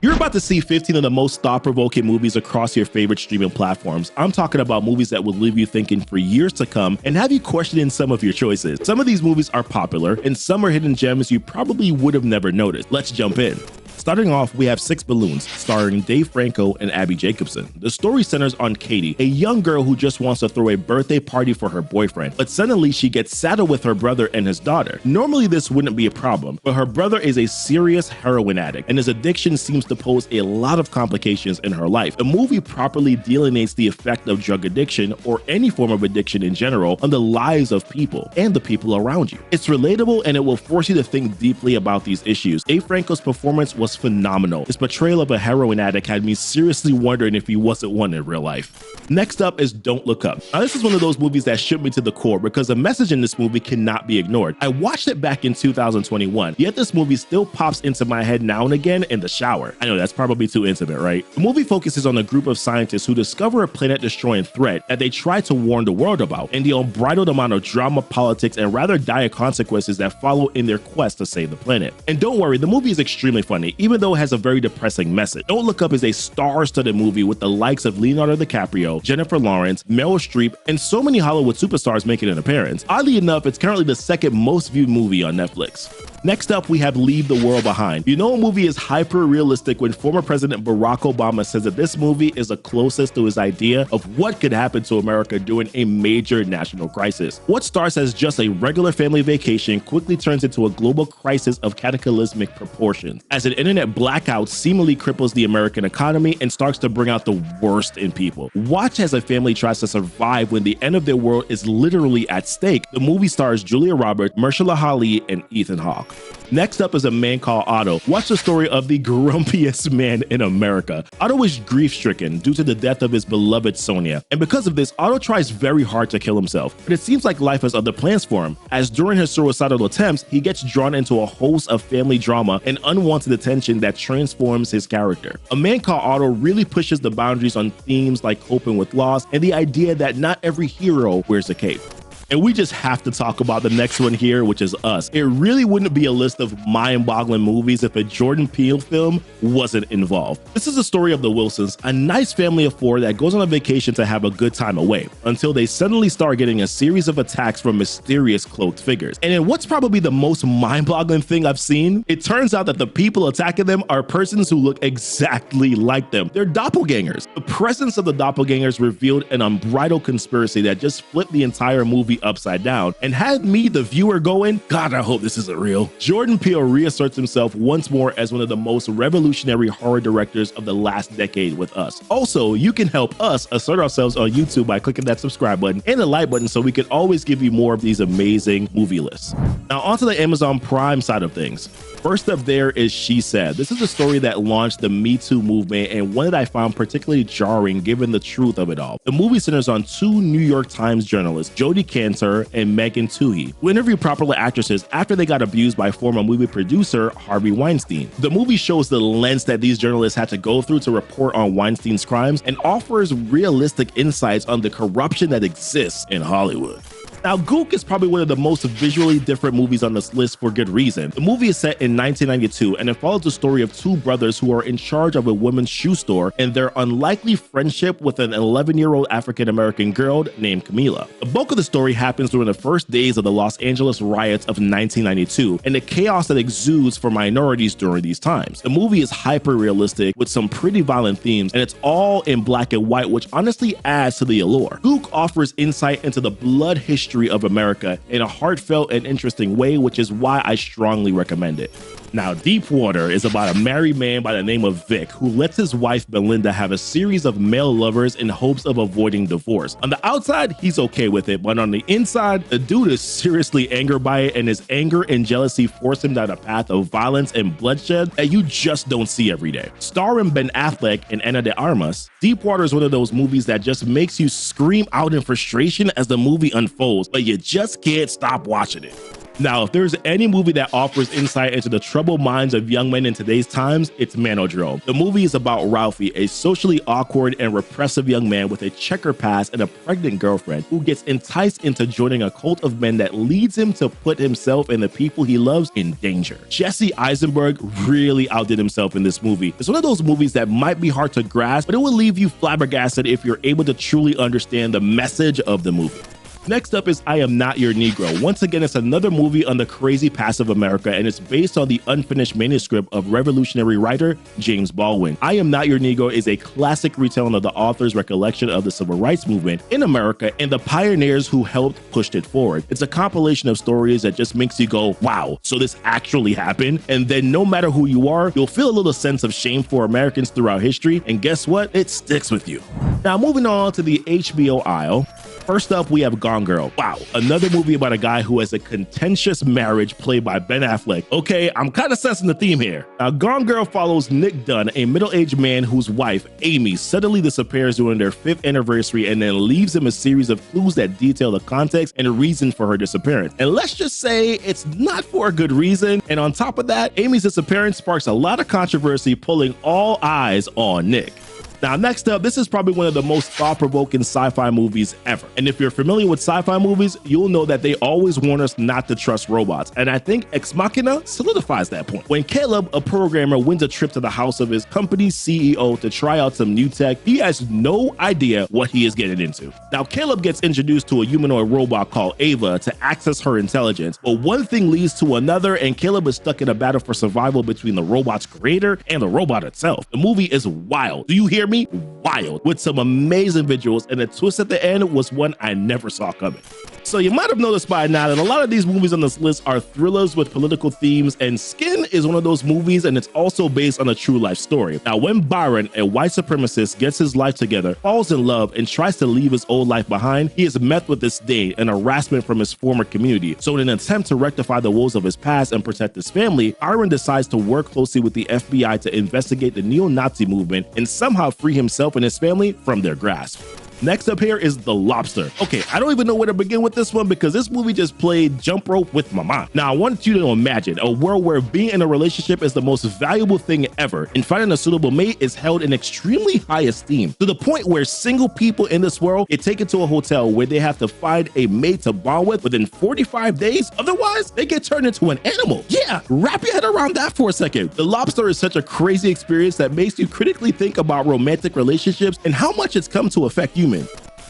You're about to see 15 of the most thought-provoking movies across your favorite streaming platforms. I'm talking about movies that will leave you thinking for years to come and have you questioning some of your choices. Some of these movies are popular, and some are hidden gems you probably would have never noticed. Let's jump in. Starting off, we have Six Balloons, starring Dave Franco and Abby Jacobson. The story centers on Katie, a young girl who just wants to throw a birthday party for her boyfriend, but suddenly she gets saddled with her brother and his daughter. Normally this wouldn't be a problem, but her brother is a serious heroin addict, and his addiction seems to pose a lot of complications in her life. The movie properly delineates the effect of drug addiction, or any form of addiction in general, on the lives of people and the people around you. It's relatable, and it will force you to think deeply about these issues. Dave Franco's performance was phenomenal. His portrayal of a heroin addict had me seriously wondering if he wasn't one in real life. Next up is Don't Look Up. Now, this is one of those movies that shook me to the core because the message in this movie cannot be ignored. I watched it back in 2021, yet this movie still pops into my head now and again in the shower. I know that's probably too intimate, right? The movie focuses on a group of scientists who discover a planet-destroying threat that they try to warn the world about, and the unbridled amount of drama, politics, and rather dire consequences that follow in their quest to save the planet. And don't worry, the movie is extremely funny, even though it has a very depressing message. Don't Look Up is a star-studded movie with the likes of Leonardo DiCaprio, Jennifer Lawrence, Meryl Streep, and so many Hollywood superstars making an appearance. Oddly enough, it's currently the second most viewed movie on Netflix. Next up, we have Leave the World Behind. You know a movie is hyper-realistic when former President Barack Obama says that this movie is the closest to his idea of what could happen to America during a major national crisis. What starts as just a regular family vacation quickly turns into a global crisis of cataclysmic proportions, as an internet blackout seemingly cripples the American economy and starts to bring out the worst in people. Watch as a family tries to survive when the end of their world is literally at stake. The movie stars Julia Roberts, Mahershala Ali, and Ethan Hawke. Next up is A Man Called Otto. Watch the story of the grumpiest man in America. Otto is grief-stricken due to the death of his beloved Sonia, and because of this, Otto tries very hard to kill himself. But it seems like life has other plans for him, as during his suicidal attempts, he gets drawn into a host of family drama and unwanted attention that transforms his character. A Man Called Otto really pushes the boundaries on themes like coping with loss and the idea that not every hero wears a cape. And we just have to talk about the next one here, which is Us. It really wouldn't be a list of mind-boggling movies if a Jordan Peele film wasn't involved. This is the story of the Wilsons, a nice family of four that goes on a vacation to have a good time away, until they suddenly start getting a series of attacks from mysterious cloaked figures. And in what's probably the most mind-boggling thing I've seen, it turns out that the people attacking them are persons who look exactly like them. They're doppelgangers. The presence of the doppelgangers revealed an unbridled conspiracy that just flipped the entire movie upside down and had me, the viewer, going, God, I hope this isn't real. Jordan Peele reasserts himself once more as one of the most revolutionary horror directors of the last decade with Us. Also, you can help us assert ourselves on YouTube by clicking that subscribe button and the like button so we can always give you more of these amazing movie lists. Now onto the Amazon Prime side of things. First up there is She Said. This is a story that launched the Me Too movement, and one that I found particularly jarring given the truth of it all. The movie centers on two New York Times journalists, Jodi Kantor and Megan Twohey, who interviewed popular actresses after they got abused by former movie producer Harvey Weinstein. The movie shows the lengths that these journalists had to go through to report on Weinstein's crimes and offers realistic insights on the corruption that exists in Hollywood. Now, Gook is probably one of the most visually different movies on this list for good reason. The movie is set in 1992, and it follows the story of two brothers who are in charge of a women's shoe store and their unlikely friendship with an 11-year-old African-American girl named Camila. The bulk of the story happens during the first days of the Los Angeles riots of 1992 and the chaos that exudes for minorities during these times. The movie is hyper-realistic with some pretty violent themes, and it's all in black and white, which honestly adds to the allure. Gook offers insight into the blood history of America in a heartfelt and interesting way, which is why I strongly recommend it. Now, Deep Water is about a married man by the name of Vic who lets his wife Belinda have a series of male lovers in hopes of avoiding divorce. On the outside, he's okay with it, but on the inside, the dude is seriously angered by it, and his anger and jealousy force him down a path of violence and bloodshed that you just don't see every day. Starring Ben Affleck and Ana de Armas, Deep Water is one of those movies that just makes you scream out in frustration as the movie unfolds, but you just can't stop watching it. Now, if there's any movie that offers insight into the troubled minds of young men in today's times, it's Manodrome. The movie is about Ralphie, a socially awkward and repressive young man with a checker past and a pregnant girlfriend who gets enticed into joining a cult of men that leads him to put himself and the people he loves in danger. Jesse Eisenberg really outdid himself in this movie. It's one of those movies that might be hard to grasp, but it will leave you flabbergasted if you're able to truly understand the message of the movie. Next up is I Am Not Your Negro. Once again, it's another movie on the crazy past of America, and it's based on the unfinished manuscript of revolutionary writer James Baldwin. I Am Not Your Negro is a classic retelling of the author's recollection of the civil rights movement in America and the pioneers who helped push it forward. It's a compilation of stories that just makes you go, wow, so this actually happened? And then no matter who you are, you'll feel a little sense of shame for Americans throughout history, and guess what? It sticks with you. Now, moving on to the HBO aisle. First up, we have Gone Girl. Wow, another movie about a guy who has a contentious marriage played by Ben Affleck. Okay, I'm kind of sensing the theme here. Now, Gone Girl follows Nick Dunn, a middle-aged man whose wife, Amy, suddenly disappears during their 5th anniversary and then leaves him a series of clues that detail the context and the reason for her disappearance. And let's just say it's not for a good reason. And on top of that, Amy's disappearance sparks a lot of controversy, pulling all eyes on Nick. Now, next up, this is probably one of the most thought-provoking sci-fi movies ever. And if you're familiar with sci-fi movies, you'll know that they always warn us not to trust robots. And I think Ex Machina solidifies that point. When Caleb, a programmer, wins a trip to the house of his company's CEO to try out some new tech, he has no idea what he is getting into. Now, Caleb gets introduced to a humanoid robot called Ava to access her intelligence, but one thing leads to another, and Caleb is stuck in a battle for survival between the robot's creator and the robot itself. The movie is wild. Do you hear me? Wild, with some amazing visuals, and the twist at the end was one I never saw coming. So you might have noticed by now that a lot of these movies on this list are thrillers with political themes, and Skin is one of those movies, and it's also based on a true life story. Now, when Byron, a white supremacist, gets his life together, falls in love, and tries to leave his old life behind, he is met with disdain and harassment from his former community. So in an attempt to rectify the woes of his past and protect his family, Byron decides to work closely with the FBI to investigate the neo-Nazi movement and somehow free himself and his family from their grasp. Next up here is The Lobster. Okay, I don't even know where to begin with this one because this movie just played jump rope with my mind. Now, I want you to imagine a world where being in a relationship is the most valuable thing ever, and finding a suitable mate is held in extremely high esteem, to the point where single people in this world get taken to a hotel where they have to find a mate to bond with within 45 days. Otherwise, they get turned into an animal. Yeah, wrap your head around that for a second. The Lobster is such a crazy experience that makes you critically think about romantic relationships and how much it's come to affect humans.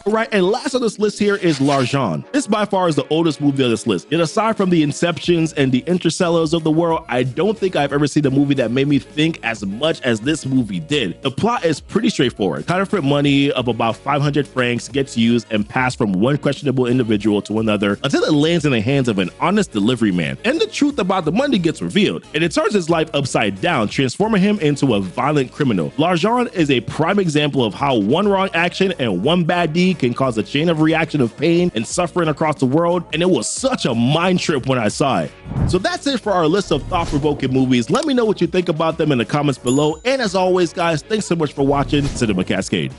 All right, and last on this list here is L'Argent. This by far is the oldest movie on this list. Yet aside from the Inceptions and the Interstellars of the world, I don't think I've ever seen a movie that made me think as much as this movie did. The plot is pretty straightforward. Counterfeit money of about 500 francs gets used and passed from one questionable individual to another until it lands in the hands of an honest delivery man. And the truth about the money gets revealed, and it turns his life upside down, transforming him into a violent criminal. L'Argent is a prime example of how one wrong action and one bad deed can cause a chain of reaction of pain and suffering across the world, and it was such a mind trip when I saw it. So that's it for our list of thought-provoking movies. Let me know what you think about them in the comments below, and as always, guys, thanks so much for watching Cinema Cascade.